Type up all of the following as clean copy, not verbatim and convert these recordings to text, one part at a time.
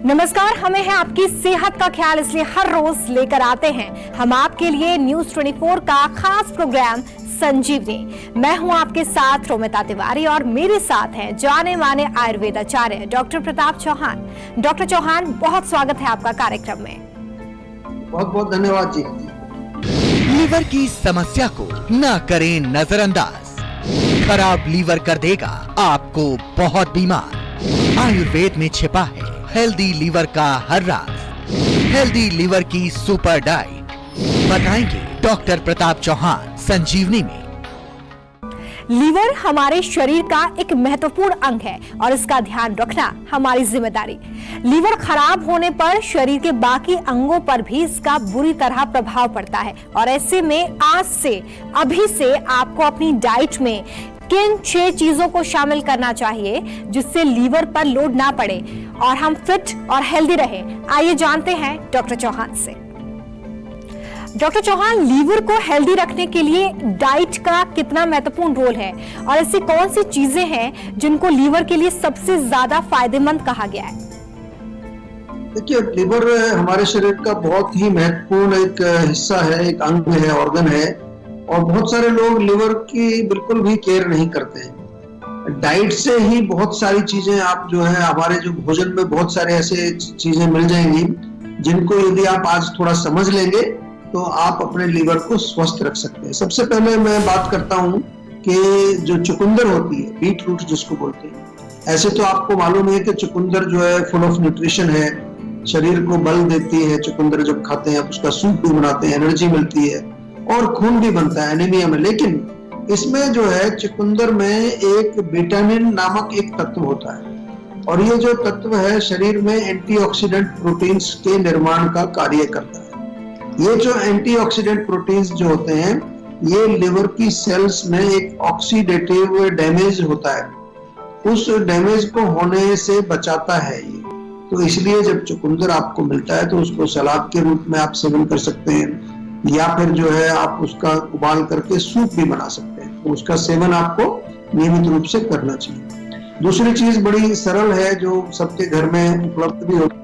नमस्कार, हमें है आपकी सेहत का ख्याल, इसलिए हर रोज लेकर आते हैं हम आपके लिए न्यूज 24 का खास प्रोग्राम संजीवनी। मैं हूं आपके साथ रोमिता तिवारी और मेरे साथ हैं जाने माने आयुर्वेदाचार्य डॉक्टर प्रताप चौहान। डॉक्टर चौहान, बहुत स्वागत है आपका कार्यक्रम में। बहुत बहुत धन्यवाद जी। लीवर की समस्या को न करें नजरअंदाज, खराब लीवर कर देगा आपको बहुत बीमार। आयुर्वेद में छिपा है हेल्दी लीवर का हर राज। हेल्दी लीवर की सुपर डाइट बताएंगे डॉक्टर प्रताप चौहान संजीवनी में। लीवर हमारे शरीर का एक महत्वपूर्ण अंग है और इसका ध्यान रखना हमारी जिम्मेदारी। लीवर खराब होने पर शरीर के बाकी अंगों पर भी इसका बुरी तरह प्रभाव पड़ता है और ऐसे में आज से अभी से आपको अपनी डाइट में किन 6 चीजों को शामिल करना चाहिए जिससे लीवर पर लोड ना पड़े और हम फिट और हेल्दी रहें। आइए जानते हैं डॉक्टर चौहान से। डॉक्टर चौहान, लीवर को हेल्दी रखने के लिए डाइट का कितना महत्वपूर्ण रोल है और ऐसी कौन सी चीजें हैं जिनको लीवर के लिए सबसे ज्यादा फायदेमंद कहा गया है? देखिए, लीवर हमारे शरीर का बहुत ही महत्वपूर्ण एक हिस्सा है, एक अंग है, ऑर्गन है और बहुत सारे लोग लीवर की बिल्कुल भी केयर नहीं करते हैं। डाइट से ही बहुत सारी चीजें आप जो है हमारे जो भोजन में बहुत सारे ऐसे चीजें मिल जाएंगी जिनको यदि आप आज थोड़ा समझ लेंगे तो आप अपने लीवर को स्वस्थ रख सकते हैं। सबसे पहले मैं बात करता हूं कि जो चुकंदर होती है, बीट रूट जिसको बोलते हैं, ऐसे तो आपको मालूम है कि चुकंदर जो है फुल ऑफ न्यूट्रिशन है, शरीर को बल देती है। चुकंदर जब खाते हैं आप उसका सूप भी बनाते हैं, एनर्जी मिलती है और खून भी बनता है एनीमिया में। लेकिन इसमें जो है चुकंदर में एक विटामिन नामक एक तत्व होता है और ये जो तत्व है शरीर में एंटीऑक्सीडेंट प्रोटीन्स के निर्माण का कार्य करता है। ये जो एंटीऑक्सीडेंट प्रोटीन्स जो होते हैं ये लिवर की सेल्स में एक ऑक्सीडेटिव डैमेज होता है, उस डैमेज को होने से बचाता है ये। तो इसलिए जब चुकंदर आपको मिलता है तो उसको सलाद के रूप में आप सेवन कर सकते हैं या फिर जो है आप उसका उबाल करके सूप भी बना सकते हैं। तो उसका सेवन आपको नियमित रूप से करना चाहिए। दूसरी चीज बड़ी सरल है जो सबके घर में उपलब्ध भी होती है,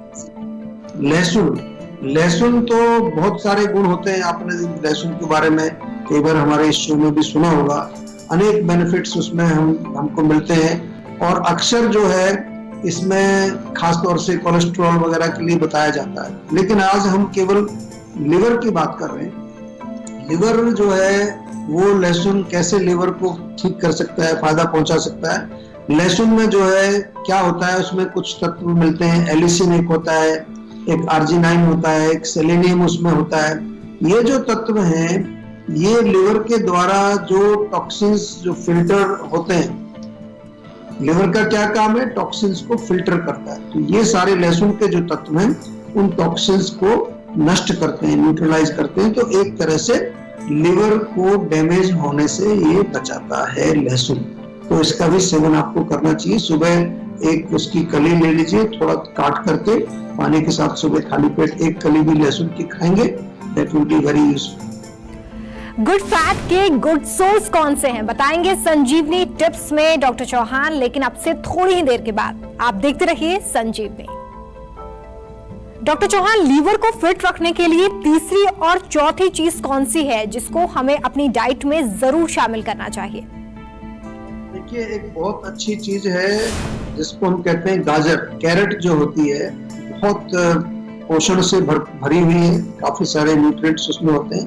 लहसुन। लहसुन तो बहुत सारे गुण होते हैं, आपने लहसुन के बारे में कई बार हमारे इस शो में भी सुना होगा। अनेक बेनिफिट्स उसमें हमको मिलते हैं और अक्सर जो है इसमें खासतौर से कोलेस्ट्रॉल वगैरह के लिए बताया जाता है। लेकिन आज हम केवल लिवर की बात कर रहे हैं। लिवर जो है वो लहसुन कैसे लिवर को ठीक कर सकता है, फायदा पहुंचा सकता है। लहसुन में जो है क्या होता है, उसमें कुछ तत्व मिलते हैं। एलिसिन एक होता है, एक आर्जिनाइन होता है, एक सेलेनियम उसमें होता है। ये जो तत्व हैं ये लिवर के द्वारा जो टॉक्सिन्स जो फिल्टर होते हैं, लिवर का क्या काम है, टॉक्सिन्स को फिल्टर करता है। तो ये सारे लहसुन के जो तत्व हैं उन टॉक्सिन्स को नष्ट करते हैं, न्यूट्रलाइज करते हैं। तो एक तरह से लिवर को डैमेज होने से ये बचाता है लहसुन। तो इसका भी सेवन आपको करना चाहिए। सुबह एक उसकी कली ले लीजिए, थोड़ा काट करके पानी के साथ सुबह खाली पेट एक कली भी लहसुन की खाएंगे, that will be very useful. Good fat के गुड सोर्स कौन से हैं बताएंगे संजीवनी टिप्स में डॉक्टर चौहान, लेकिन अब से थोड़ी ही देर के बाद। आप देखते रहिए संजीवनी। डॉक्टर चौहान, लीवर को फिट रखने के लिए तीसरी और चौथी चीज कौन सी है जिसको हमें अपनी डाइट में जरूर शामिल करना चाहिए? देखिए, एक बहुत अच्छी चीज है जिसको हम कहते हैं गाजर। कैरेट जो होती है बहुत पोषण से भरी हुई है, काफी सारे न्यूट्रिएंट्स उसमें होते हैं,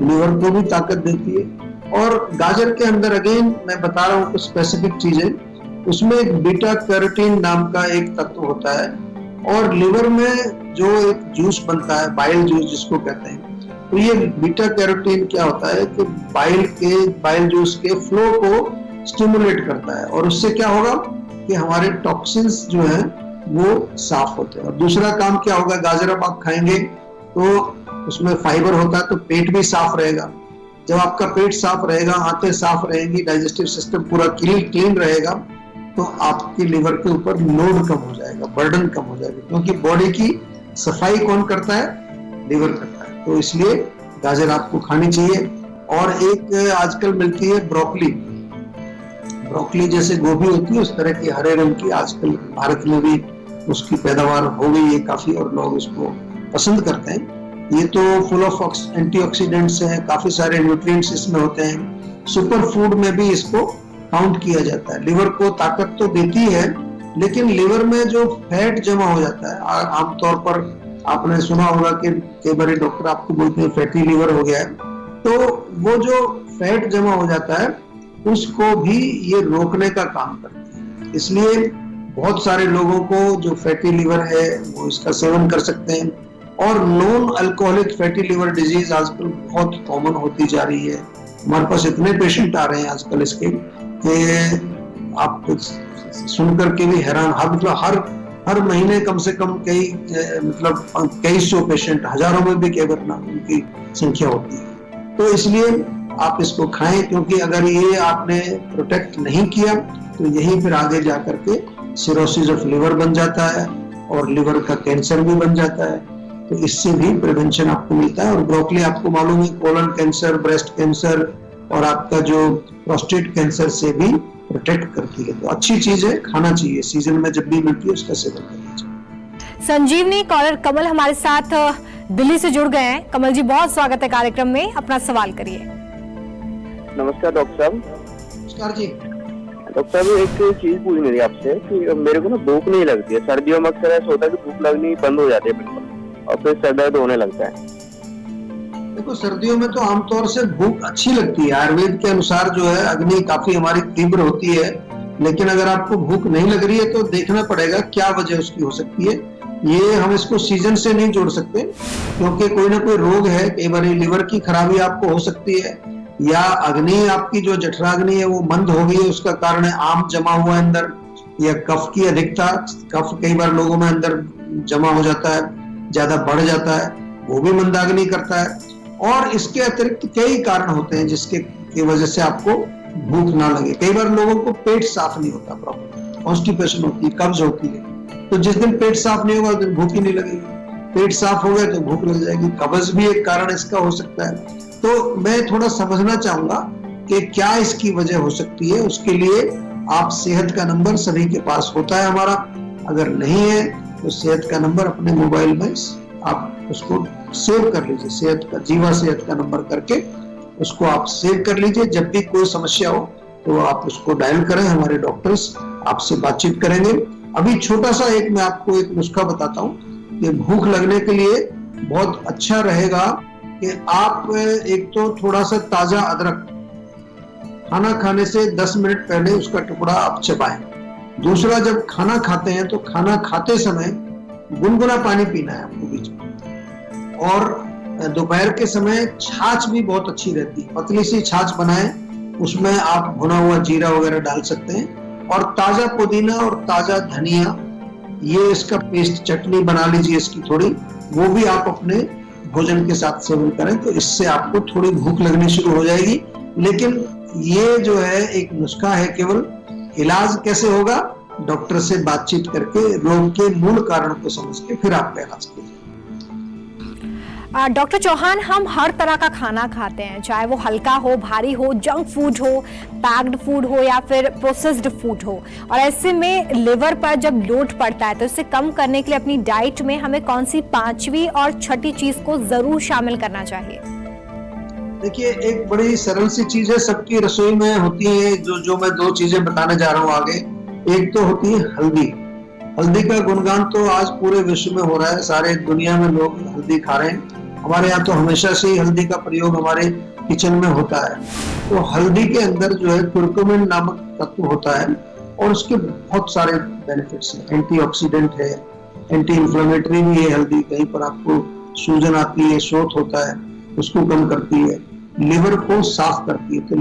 लिवर को भी ताकत देती है। और गाजर के अंदर अगेन मैं बता रहा हूँ कुछ स्पेसिफिक चीजें, उसमें एक बीटा कैरोटीन नाम का एक तत्व होता है और लिवर में जो एक जूस बनता है, बाइल जूस जिसको कहते हैं, तो ये बीटा कैरोटीन क्या होता है कि बाइल जूस के फ्लो को स्टिमुलेट करता है और उससे क्या होगा कि हमारे टॉक्सिन्स जो है वो साफ होते हैं। और दूसरा काम क्या होगा, गाजर अब आप खाएंगे तो उसमें फाइबर होता है तो पेट भी साफ रहेगा। जब आपका पेट साफ रहेगा, आंतें साफ रहेंगी, डाइजेस्टिव सिस्टम पूरा क्लीन रहेगा, तो आपकी लिवर के ऊपर लोड कम हो जाएगा, बर्डन कम हो जाएगा, क्योंकि बॉडी की सफाई कौन करता है, लिवर करता है। तो इसलिए गाजर आपको खानी चाहिए। और एक आजकल मिलती है ब्रोकली जैसे गोभी होती है उस तरह की हरे रंग की आजकल भारत में भी उसकी पैदावार हो गई है काफी और लोग इसको पसंद करते हैं। ये तो फुल ऑफ एंटीऑक्सीडेंट्स हैं, काफी सारे न्यूट्रिएंट्स इसमें होते हैं। सुपर फूड में भी इसको काउंट किया जाता है। लिवर को ताकत तो देती है, लेकिन लिवर में जो फैट जमा हो जाता है, आमतौर पर आपने सुना होगा कि कई बार डॉक्टर आपको बोलते हैं फैटी लिवर हो गया है, तो वो जो फैट जमा हो जाता है उसको भी ये रोकने का काम करती है। इसलिए बहुत सारे लोगों को जो फैटी लिवर है वो इसका सेवन कर सकते हैं। और non alcoholic fatty liver disease आजकल बहुत कॉमन होती जा रही है। हमारे पास इतने पेशेंट आ रहे हैं आजकल इसके कि आप कुछ सुन करके भी हैरान, हर महीने कम से कम कई सौ पेशेंट, हजारों में भी कई बार ना उनकी संख्या होती है। तो इसलिए आप इसको खाएं, क्योंकि अगर ये आपने प्रोटेक्ट नहीं किया तो यही फिर आगे जा करके सिरोसिस ऑफ लिवर बन जाता है और लिवर का कैंसर भी बन जाता है। तो इससे भी प्रिवेंशन आपको मिलता है। और ब्रोकली आपको मालूम है कोलन कैंसर, ब्रेस्ट कैंसर और आपका जो प्रोस्टेट कैंसर से भी प्रोटेक्ट करती है। तो अच्छी चीज है, खाना चाहिए, सीजन में जब भी मिलती है उसका सेवन करना चाहिए। संजीवनी कॉलर कमल हमारे साथ दिल्ली से जुड़ गए हैं। कमल जी, बहुत स्वागत है कार्यक्रम में, अपना सवाल करिए। नमस्कार डॉक्टर साहब। नमस्कार जी। डॉक्टर साहब, एक चीज पूछनी थी आपसे कि मेरे को ना भूख नहीं लगती है। सर्दियों में अक्सर ऐसा होता है कि भूख लगनी बंद हो जाती है बिल्कुल, और फिर सर दर्द होने लगता है। देखो, सर्दियों में तो आमतौर से भूख अच्छी लगती है। आयुर्वेद के अनुसार जो है अग्नि काफी हमारी तीव्र होती है, लेकिन अगर आपको भूख नहीं लग रही है तो देखना पड़ेगा क्या वजह उसकी हो सकती है। ये हम इसको सीजन से नहीं जोड़ सकते, क्योंकि कोई ना कोई रोग है। कई बार लिवर की खराबी आपको हो सकती है, या अग्नि आपकी जो जठराग्नि है वो मंद हो गई है, उसका कारण है आम जमा हुआ है अंदर, या कफ की अधिकता। कफ कई बार लोगों में अंदर जमा हो जाता है, ज्यादा बढ़ जाता है, वो भी मंदाग्नि करता है। और इसके अतिरिक्त कई कारण होते हैं जिसके की वजह से आपको भूख ना लगे। कई बार लोगों को पेट साफ नहीं होता, प्रॉपर कॉन्स्टिपेशन होती है, कब्ज होती है, तो जिस दिन पेट साफ नहीं होगा उस दिन भूख ही नहीं लगेगी। पेट साफ हो गया तो भूख लग जाएगी। कब्ज भी एक कारण इसका हो सकता है। तो मैं थोड़ा समझना चाहूंगा कि क्या इसकी वजह हो सकती है। उसके लिए आप सेहत का नंबर सभी के पास होता है हमारा, अगर नहीं है तो सेहत का नंबर अपने मोबाइल में आप उसको सेव कर लीजिए। सेहत का, जीवा सेहत का नंबर करके उसको आप सेव कर लीजिए। जब भी कोई समस्या हो तो आप उसको डायल करें, हमारे डॉक्टर्स आपसे बातचीत करेंगे। अभी छोटा सा मैं आपको एक नुस्खा बताता हूँ कि भूख लगने के लिए बहुत अच्छा रहेगा कि आप एक तो थोड़ा सा ताजा अदरक खाना खाने से 10 मिनट पहले उसका टुकड़ा आप चबाएं। दूसरा, जब खाना खाते हैं तो खाना खाते समय गुनगुना पानी पीना है आपको बीच में। और दोपहर के समय छाछ भी बहुत अच्छी रहती है, पतली सी छाछ बनाएं, उसमें आप भुना हुआ जीरा वगैरह डाल सकते हैं। और ताजा पुदीना और ताजा धनिया, ये इसका पेस्ट, चटनी बना लीजिए इसकी थोड़ी, वो भी आप अपने भोजन के साथ सेवन करें, तो इससे आपको थोड़ी भूख लगनी शुरू हो जाएगी। लेकिन ये जो है एक नुस्खा है केवल। इलाज कैसे होगा? डॉक्टर से बातचीत करके रोग के मूल कारण को समझ के फिर आप इलाज कीजिए। डॉक्टर चौहान, हम हर तरह का खाना खाते हैं, चाहे वो हल्का हो, भारी हो, जंक फूड हो, पैक्ड फूड हो या फिर प्रोसेस्ड फूड हो। और ऐसे में लिवर पर जब लोड पड़ता है तो इसे कम करने के लिए अपनी डाइट में हमें कौन सी 5वीं और 6ठी चीज को जरूर शामिल करना चाहिए? देखिए, एक बड़ी सरल सी चीज है, सबकी रसोई में होती है, जो मैं 2 चीजें बताने जा रहा हूँ आगे। एक तो होती है हल्दी। हल्दी का गुणगान तो आज पूरे विश्व में हो रहा है, सारे दुनिया में लोग हल्दी खा रहे हैं। हमारे यहाँ तो हमेशा से ही हल्दी का प्रयोग हमारे किचन में होता है। तो हल्दी के अंदर जो है कुर्कुमिन नामक तत्व होता है और उसके बहुत सारे बेनिफिट्स हैं। एंटीऑक्सीडेंट है, एंटी इंफ्लेमेटरी भी है हल्दी। कहीं पर आपको सूजन आती है, शोथ होता है, उसको कम करती है। लिवर को साफ करती है, तो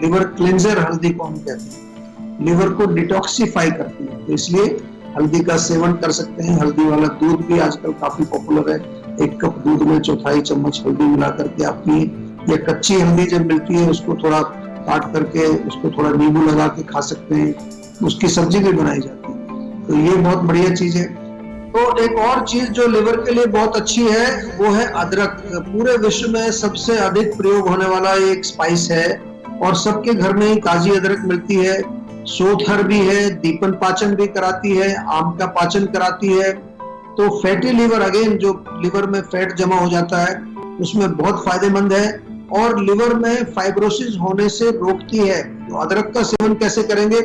लिवर क्लेंजर हल्दी को हम कहते हैं। लिवर को डिटॉक्सिफाई करती है, तो इसलिए हल्दी का सेवन कर सकते हैं। हल्दी वाला दूध भी आजकल काफी पॉपुलर है। 1 कप दूध में 1/4 चम्मच हल्दी मिला करके आप पिए, या कच्ची हल्दी जब मिलती है उसको थोड़ा काट करके उसको थोड़ा नींबू लगा के खा सकते हैं, उसकी सब्जी भी बनाई जाती है। तो ये बहुत बढ़िया चीज है। तो एक और चीज जो लिवर के लिए बहुत अच्छी है वो है अदरक। पूरे विश्व में सबसे अधिक प्रयोग होने वाला एक स्पाइस है और सबके घर में ही ताजी अदरक मिलती है। सोथर भी है, दीपन पाचन भी कराती है, आम का पाचन कराती है। तो फैटी लीवर अगेन, जो लीवर में फैट जमा हो जाता है उसमें बहुत फायदेमंद है और लिवर में फाइब्रोसिस होने से रोकती है। तो अदरक का सेवन कैसे करेंगे?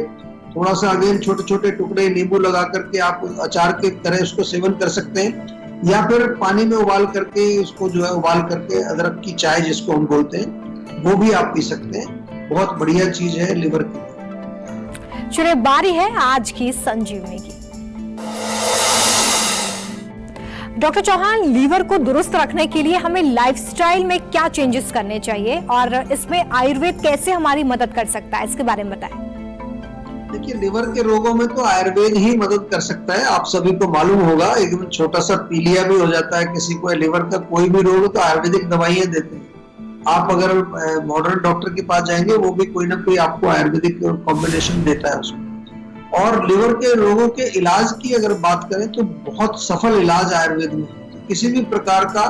थोड़ा सा अगेन छोटे छोटे टुकड़े नींबू लगा करके आप अचार के तरह उसको सेवन कर सकते हैं, या फिर पानी में उबाल करके उसको जो है उबाल करके अदरक की चाय जिसको हम बोलते हैं वो भी आप पी सकते हैं। बहुत बढ़िया चीज है लिवर के लिए। चलिए बारी है आज की संजीवनी की। डॉक्टर चौहान, लीवर को दुरुस्त रखने के लिए हमें लाइफस्टाइल में क्या चेंजेस करने चाहिए और इसमें आयुर्वेद कैसे हमारी मदद कर सकता है, इसके बारे में बताएं। देखिए, लिवर के रोगों में तो आयुर्वेद ही मदद कर सकता है। आप सभी को मालूम होगा, एकदम छोटा सा पीलिया भी हो जाता है किसी को, लिवर का कोई भी रोग तो आयुर्वेदिक दवाइयां देते हैं। आप अगर मॉडर्न डॉक्टर के पास जाएंगे वो भी कोई ना कोई आपको आयुर्वेदिक कॉम्बिनेशन देता है उसको। और लिवर के रोगों के इलाज की अगर बात करें तो बहुत सफल इलाज आयुर्वेद में है। तो किसी भी प्रकार का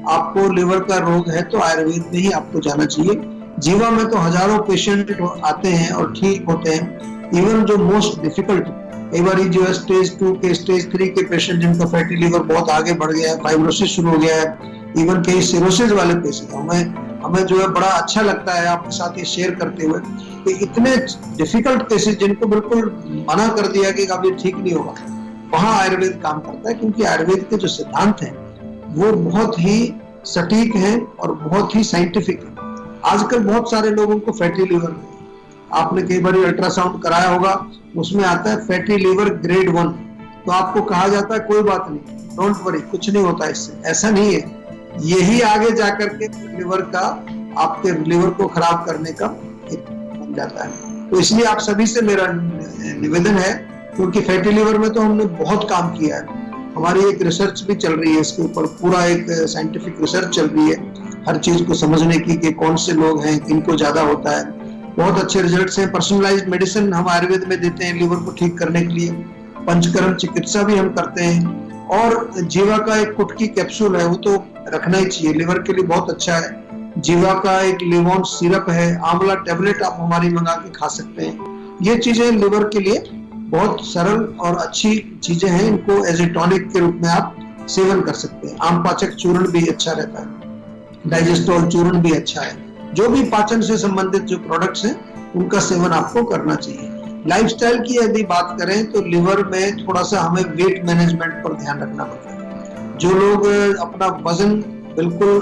आपको लिवर का रोग है तो आयुर्वेद में ही आपको जाना चाहिए। जीवा में तो हजारों पेशेंट आते हैं और ठीक होते हैं। इवन जो मोस्ट डिफिकल्ट, कई बार जो है स्टेज 2 के स्टेज 3 के पेशेंट जिनका फैटी लिवर बहुत आगे बढ़ गया है, फाइब्रोसिस शुरू हो गया है, इवन कई सिरोसिस वाले पेशेंट, हमें जो है बड़ा अच्छा लगता है आपके साथ ये शेयर करते हुए कि इतने डिफिकल्ट केसेस जिनको बिल्कुल मना कर दिया कि अब ये ठीक नहीं होगा, वहां आयुर्वेद काम करता है। क्योंकि आयुर्वेद के जो सिद्धांत हैं वो बहुत ही सटीक हैं और बहुत ही साइंटिफिक है। आजकल बहुत सारे लोगों को फैटी लिवर, आपने कई बार अल्ट्रासाउंड कराया होगा, उसमें आता है फैटी लिवर ग्रेड 1, तो आपको कहा जाता है कोई बात नहीं, डोंट वरी, कुछ नहीं होता इससे। ऐसा नहीं है, यही आगे जाकर के लिवर का, आपके लिवर को खराब करने का बन जाता है। तो इसलिए आप सभी से मेरा निवेदन है, क्योंकि फैटी लिवर में तो हमने बहुत काम किया है, हमारी एक रिसर्च भी चल रही है इसके ऊपर, पूरा एक साइंटिफिक रिसर्च चल रही है हर चीज को समझने की कि कौन से लोग हैं, किनको ज्यादा होता है। बहुत अच्छे रिजल्ट्स हैं। पर्सनलाइज्ड मेडिसिन हम आयुर्वेद में देते हैं लिवर को ठीक करने के लिए। पंचकर्म चिकित्सा भी हम करते हैं। और जीवा का एक कुटकी कैप्सूल है, वो तो रखना ही चाहिए, लिवर के लिए बहुत अच्छा है। जीवा का एक लिवोन सिरप है, आंवला टेबलेट आप हमारी मंगा के खा सकते हैं। ये चीजें लिवर के लिए बहुत सरल और अच्छी चीजें हैं, इनको एज ए टॉनिक के रूप में आप सेवन कर सकते हैं। आम पाचक चूर्ण भी अच्छा रहता है, डाइजेस्टोल चूर्ण भी अच्छा है। जो भी पाचन से संबंधित जो प्रोडक्ट्स हैं उनका सेवन आपको करना चाहिए। लाइफस्टाइल की यदि बात करें तो लिवर में थोड़ा सा हमें वेट मैनेजमेंट पर ध्यान रखना पड़ता है। जो लोग अपना वजन बिल्कुल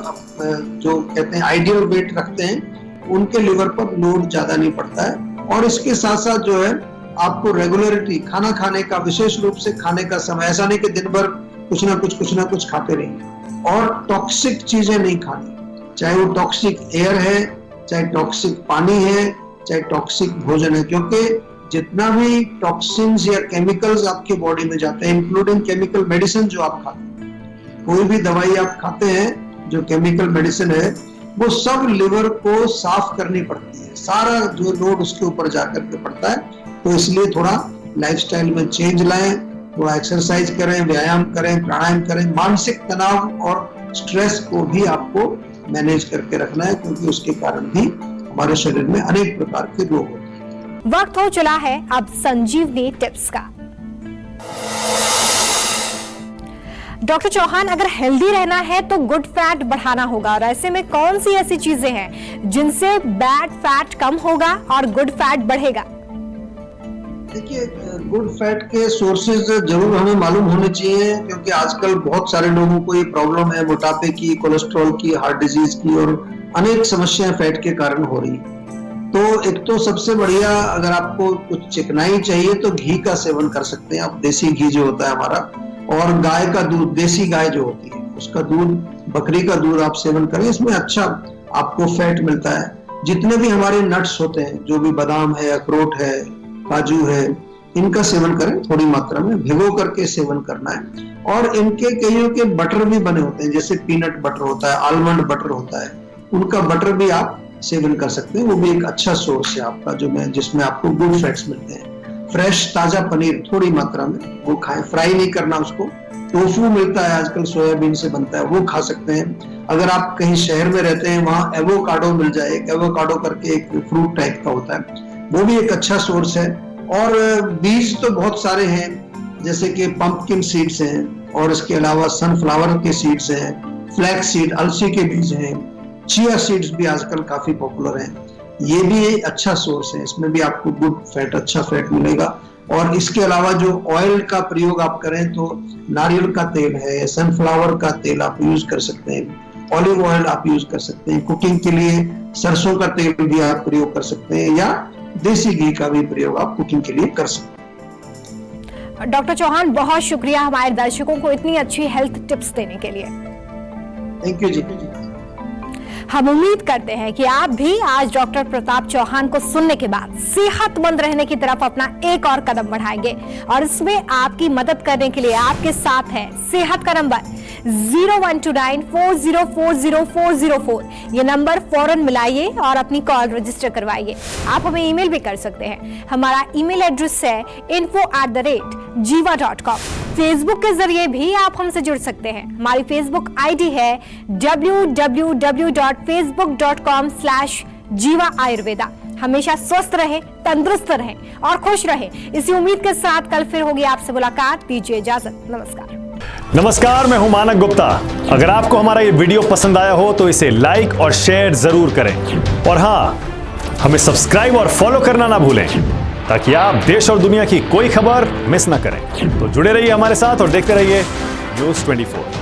जो कहते हैं आइडियल वेट रखते हैं, उनके लिवर पर लोड ज्यादा नहीं पड़ता है। और इसके साथ साथ जो है आपको रेगुलरिटी, खाना खाने का, विशेष रूप से खाने का समय, ऐसा नहीं कि दिन भर कुछ ना कुछ खाते रहेंगे। और टॉक्सिक चीजें नहीं खानी, चाहे वो टॉक्सिक एयर है, चाहे टॉक्सिक पानी है, चाहे टॉक्सिक भोजन है। क्योंकि जितना भी टॉक्सिन्स या केमिकल्स आपके बॉडी में जाते हैं, इंक्लूडिंग केमिकल मेडिसिन जो आप खाते हैं, कोई भी दवाई आप खाते हैं जो केमिकल मेडिसिन है, वो सब लिवर को साफ करनी पड़ती है, सारा जो लोड उसके ऊपर जाकर के पड़ता है। तो इसलिए थोड़ा लाइफस्टाइल में चेंज लाएं, थोड़ा एक्सरसाइज करें, व्यायाम करें, प्राणायाम करें। मानसिक तनाव और स्ट्रेस को भी आपको मैनेज करके रखना है, क्योंकि उसके कारण भी हमारे शरीर में अनेक प्रकार के रोग होते हैं। वक्त हो चला है अब संजीवनी टिप्स का। डॉक्टर चौहान, अगर हेल्दी रहना है तो गुड फैट बढ़ाना होगा, और ऐसे में कौन सी ऐसी चीजें हैं जिनसे बैड फैट कम होगा और गुड फैट बढ़ेगा? देखिए, गुड फैट के सोर्सेज जरूर हमें मालूम होने चाहिए, क्योंकि आजकल बहुत सारे लोगों को ये प्रॉब्लम है, मोटापे की, कोलेस्ट्रॉल की, हार्ट डिजीज की, और अनेक समस्याएं फैट के कारण हो रही है। तो एक तो सबसे बढ़िया, अगर आपको कुछ चिकनाई चाहिए तो घी का सेवन कर सकते हैं आप। देसी घी जो होता है हमारा, और गाय का दूध, देसी गाय जो होती है उसका दूध, बकरी का दूध आप सेवन करें, इसमें अच्छा आपको फैट मिलता है। जितने भी हमारे नट्स होते हैं, जो भी बादाम है, अखरोट है, काजू है, इनका सेवन करें थोड़ी मात्रा में, भिगो करके सेवन करना है। और इनके कईयों के बटर भी बने होते हैं, जैसे पीनट बटर होता है, आलमंड बटर होता है, उनका बटर भी आप सेवन कर सकते हैं। वो भी एक अच्छा सोर्स है आपका, जिसमें आपको गुड फैट्स मिलते हैं। फ्रेश ताजा पनीर थोड़ी मात्रा में वो खाएं, फ्राई नहीं करना उसको। टोफू मिलता है आजकल, सोयाबीन से बनता है, वो खा सकते हैं। अगर आप कहीं शहर में रहते हैं, वहाँ एवोकाडो मिल जाए, एवोकाडो करके एक फ्रूट टाइप का होता है, वो भी एक अच्छा सोर्स है। और बीज तो बहुत सारे हैं, जैसे कि पंपकिन सीड्स हैं, और इसके अलावा सनफ्लावर के सीड्स हैं, फ्लैक्स सीड, अलसी के बीज हैं, चिया सीड्स भी आजकल काफी पॉपुलर हैं। ये भी एक अच्छा सोर्स है, इसमें भी आपको गुड फैट, अच्छा फैट मिलेगा। और इसके अलावा जो ऑयल का प्रयोग आप करें तो नारियल का तेल है, सनफ्लावर का तेल आप यूज कर सकते हैं, ऑलिव ऑयल आप यूज कर सकते हैं, कुकिंग के लिए सरसों का तेल भी आप प्रयोग कर सकते हैं, या देसी घी का भी प्रयोग आप कुकिंग के लिए कर सकते हैं। डॉक्टर चौहान, बहुत शुक्रिया हमारे दर्शकों को इतनी अच्छी हेल्थ टिप्स देने के लिए। थैंक यू जी। हम उम्मीद करते हैं कि आप भी आज डॉक्टर प्रताप चौहान को सुनने के बाद सेहतमंद रहने की तरफ अपना एक और कदम बढ़ाएंगे। और इसमें आपकी मदद करने के लिए आपके साथ है सेहत का नंबर 0129404004। ये नंबर फौरन मिलाइए और अपनी कॉल रजिस्टर करवाइए। आप हमें ईमेल भी कर सकते हैं। हमारा ईमेल एड्रेस है info@jiva.com। फेसबुक के जरिए भी आप हमसे जुड़ सकते हैं। हमारी फेसबुक आईडी है www.facebook.com/जीवा आयुर्वेदा। हमेशा स्वस्थ रहे, तंदुरुस्त रहे और खुश रहे, इसी उम्मीद के साथ कल फिर होगी आपसे मुलाकात। दीजिए इजाजत, नमस्कार। नमस्कार, मैं हूं मानक गुप्ता। अगर आपको हमारा ये वीडियो पसंद आया हो तो इसे लाइक और शेयर जरूर करें, और हाँ, हमें सब्सक्राइब और फॉलो करना ना भूलें, ताकि आप देश और दुनिया की कोई खबर मिस ना करें। तो जुड़े रहिए हमारे साथ और देखते रहिए News 24।